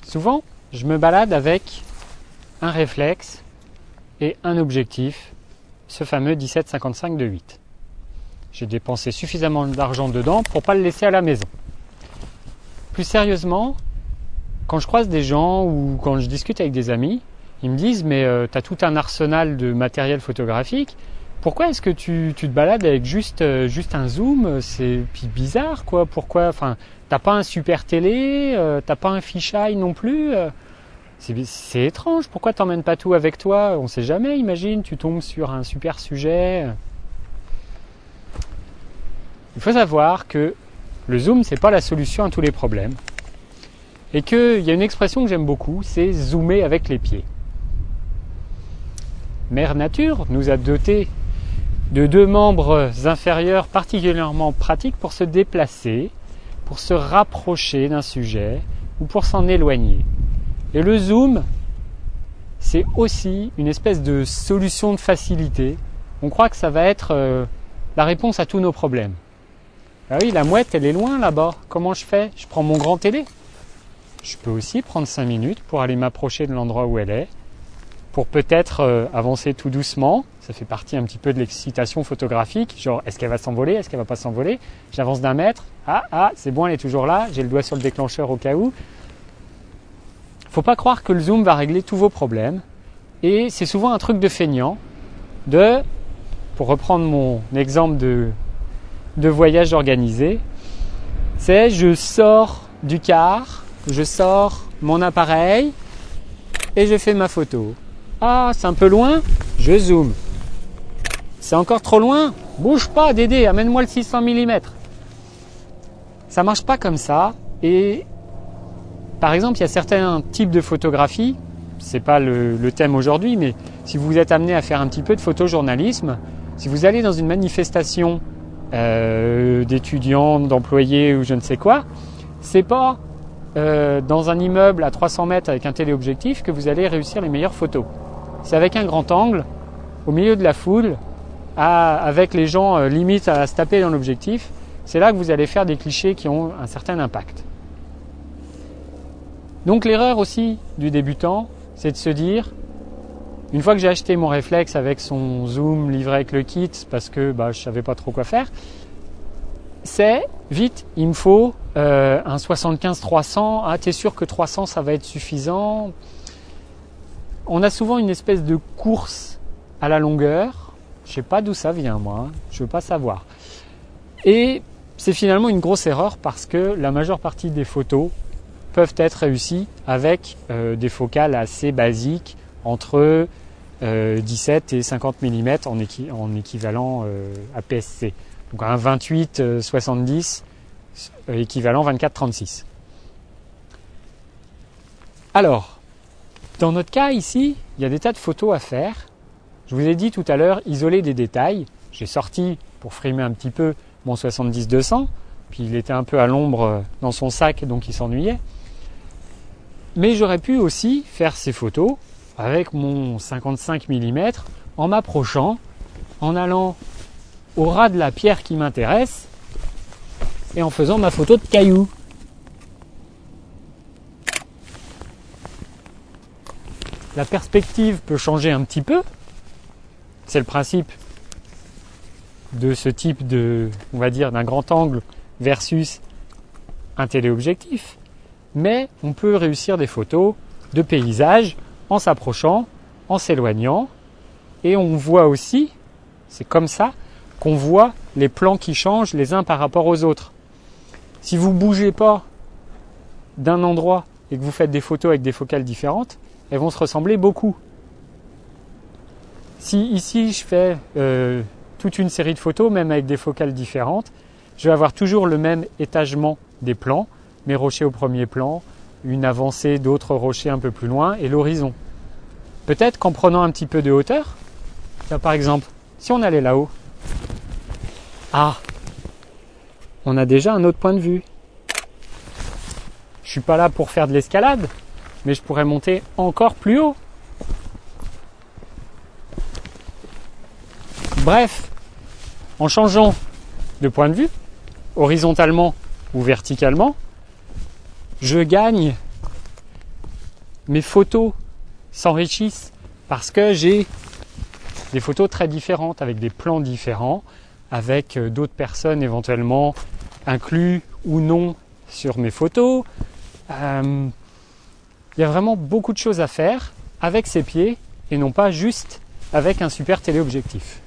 Souvent, je me balade avec un réflexe et un objectif, ce fameux 17-55 de 8. J'ai dépensé suffisamment d'argent dedans pour ne pas le laisser à la maison. Plus sérieusement, quand je croise des gens ou quand je discute avec des amis, ils me disent « mais tu as tout un arsenal de matériel photographique, pourquoi est-ce que tu te balades avec juste un zoom? C'est bizarre quoi, pourquoi? Enfin, t'as pas un super télé, t'as pas un fisheye non plus, c'est étrange, pourquoi t'emmènes pas tout avec toi? On sait jamais, imagine, tu tombes sur un super sujet. » Il faut savoir que le zoom, c'est pas la solution à tous les problèmes. Et qu'il y a une expression que j'aime beaucoup, c'est zoomer avec les pieds. Mère Nature nous a dotés de deux membres inférieurs particulièrement pratiques pour se déplacer, pour se rapprocher d'un sujet ou pour s'en éloigner. Et le zoom, c'est aussi une espèce de solution de facilité. On croit que ça va être la réponse à tous nos problèmes. Ah oui, la mouette, elle est loin là-bas. Comment je fais? Je prends mon grand télé. Je peux aussi prendre 5 minutes pour aller m'approcher de l'endroit où elle est, pour peut-être avancer tout doucement. Ça fait partie un petit peu de l'excitation photographique. Genre, est-ce qu'elle va s'envoler? Est-ce qu'elle va pas s'envoler? J'avance d'un mètre. Ah, c'est bon, elle est toujours là. J'ai le doigt sur le déclencheur au cas où. Faut pas croire que le zoom va régler tous vos problèmes. Et c'est souvent un truc de feignant. Pour reprendre mon exemple de voyage organisé, c'est je sors du car, je sors mon appareil et je fais ma photo. Ah, c'est un peu loin, je zoome. C'est encore trop loin, bouge pas Dédé, amène-moi le 600 mm. Ça marche pas comme ça. Et par exemple, il y a certains types de photographies, c'est pas le thème aujourd'hui, mais si vous êtes amené à faire un petit peu de photojournalisme, si vous allez dans une manifestation d'étudiants, d'employés ou je ne sais quoi, c'est pas dans un immeuble à 300 mètres avec un téléobjectif que vous allez réussir les meilleures photos. C'est avec un grand angle, au milieu de la foule, avec les gens limite à se taper dans l'objectif, c'est là que vous allez faire des clichés qui ont un certain impact. Donc l'erreur aussi du débutant, c'est de se dire, une fois que j'ai acheté mon réflexe avec son zoom livré avec le kit, parce que je savais pas trop quoi faire, c'est vite, il me faut un 75-300. Ah, t'es sûr que 300 ça va être suffisant? On a souvent une espèce de course à la longueur. Je sais pas d'où ça vient moi, je veux pas savoir. Et c'est finalement une grosse erreur parce que la majeure partie des photos peuvent être réussies avec des focales assez basiques entre 17 et 50 mm en équivalent APS-C. Donc un 28-70 équivalent 24-36. Alors, dans notre cas ici, il y a des tas de photos à faire. Je vous ai dit tout à l'heure, isoler des détails. J'ai sorti, pour frimer un petit peu, mon 70-200. Puis il était un peu à l'ombre dans son sac, donc il s'ennuyait. Mais j'aurais pu aussi faire ces photos avec mon 55 mm en m'approchant, en allant au ras de la pierre qui m'intéresse et en faisant ma photo de caillou. La perspective peut changer un petit peu. C'est le principe de ce type de, on va dire, d'un grand angle versus un téléobjectif. Mais on peut réussir des photos de paysages en s'approchant, en s'éloignant. Et on voit aussi, c'est comme ça, qu'on voit les plans qui changent les uns par rapport aux autres. Si vous ne bougez pas d'un endroit et que vous faites des photos avec des focales différentes, elles vont se ressembler beaucoup. Si ici je fais toute une série de photos, même avec des focales différentes, je vais avoir toujours le même étagement des plans, mes rochers au premier plan, une avancée d'autres rochers un peu plus loin et l'horizon. Peut-être qu'en prenant un petit peu de hauteur, là, par exemple, si on allait là-haut, on a déjà un autre point de vue. Je suis pas là pour faire de l'escalade, mais je pourrais monter encore plus haut. Bref, en changeant de point de vue, horizontalement ou verticalement, je gagne mes photos s'enrichissent parce que j'ai des photos très différentes, avec des plans différents, avec d'autres personnes éventuellement inclus ou non sur mes photos. Il y a vraiment beaucoup de choses à faire avec ses pieds et non pas juste avec un super téléobjectif.